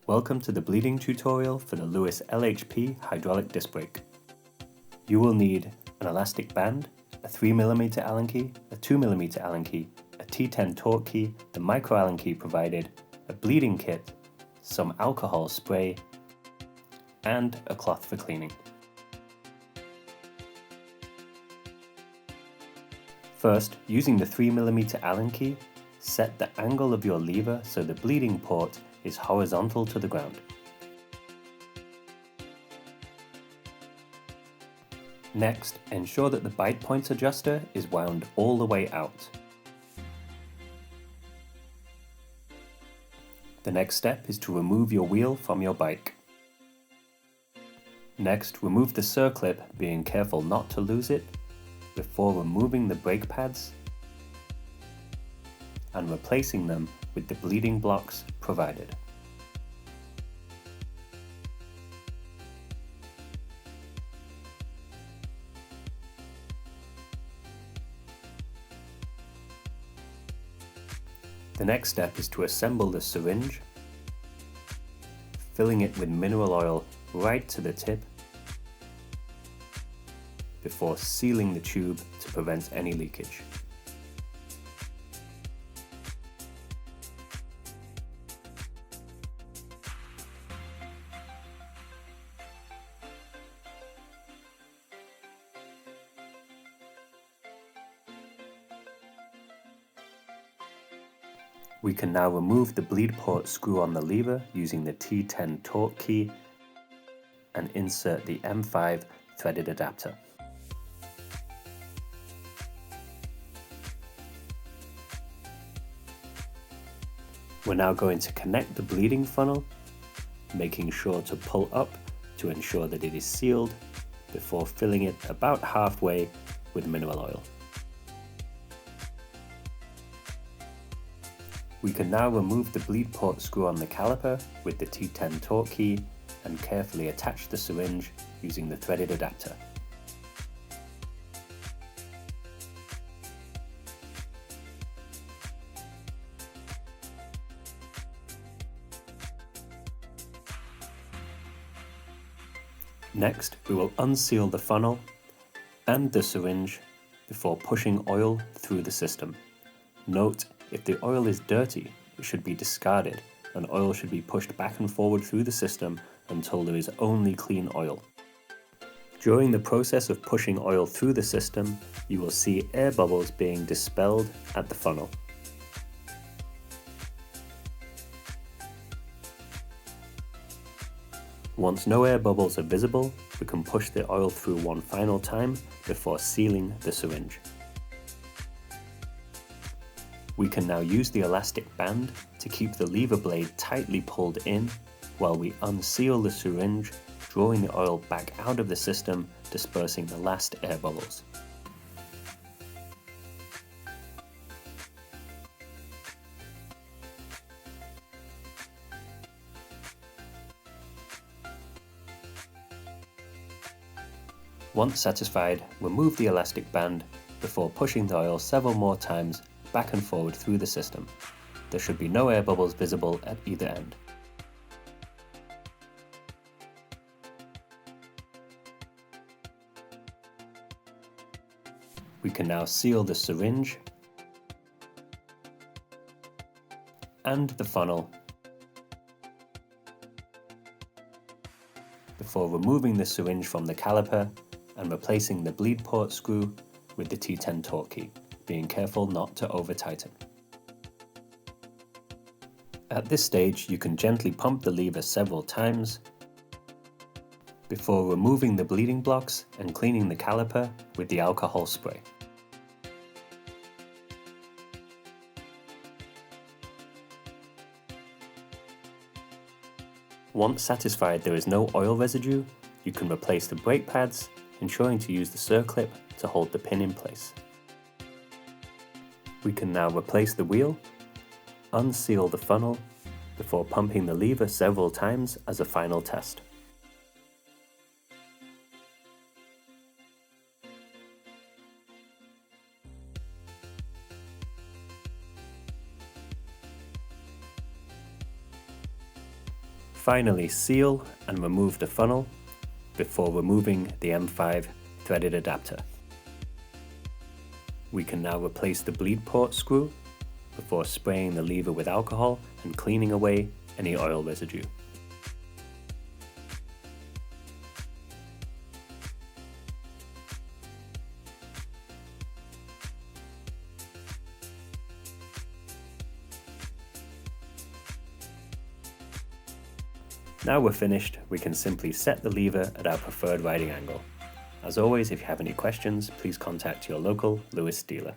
Welcome to the bleeding tutorial for the Lewis LHP hydraulic disc brake. You will need an elastic band, a 3mm Allen key, a 2mm Allen key, a T10 torque key, the micro Allen key provided, a bleeding kit, some alcohol spray, and a cloth for cleaning. First, using the 3mm Allen key, set the angle of your lever so the bleeding port is horizontal to the ground. Next, ensure that the bite point adjuster is wound all the way out. The next step is to remove your wheel from your bike. Next, remove the circlip, being careful not to lose it, before removing the brake pads and replacing them with the bleeding blocks provided. The next step is to assemble the syringe, filling it with mineral oil right to the tip before sealing the tube to prevent any leakage. We can now remove the bleed port screw on the lever using the T10 torque key and insert the M5 threaded adapter. We're now going to connect the bleeding funnel, making sure to pull up to ensure that it is sealed before filling it about halfway with mineral oil. We can now remove the bleed port screw on the caliper with the T10 torque key and carefully attach the syringe using the threaded adapter. Next, we will unseal the funnel and the syringe before pushing oil through the system. Note, if the oil is dirty, it should be discarded, and oil should be pushed back and forward through the system until there is only clean oil. During the process of pushing oil through the system, you will see air bubbles being dispelled at the funnel. Once no air bubbles are visible, we can push the oil through one final time before sealing the syringe. We can now use the elastic band to keep the lever blade tightly pulled in while we unseal the syringe, drawing the oil back out of the system, dispersing the last air bubbles. Once satisfied, remove the elastic band before pushing the oil several more times back and forward through the system. There should be no air bubbles visible at either end. We can now seal the syringe and the funnel before removing the syringe from the caliper and replacing the bleed port screw with the T10 torque key, being careful not to over-tighten. At this stage, you can gently pump the lever several times before removing the bleeding blocks and cleaning the caliper with the alcohol spray. Once satisfied there is no oil residue, you can replace the brake pads, ensuring to use the circlip to hold the pin in place. We can now replace the wheel, unseal the funnel, before pumping the lever several times as a final test. Finally, seal and remove the funnel before removing the M5 threaded adapter. We can now replace the bleed port screw before spraying the lever with alcohol and cleaning away any oil residue. Now we're finished, we can simply set the lever at our preferred riding angle. As always, if you have any questions, please contact your local Lewis dealer.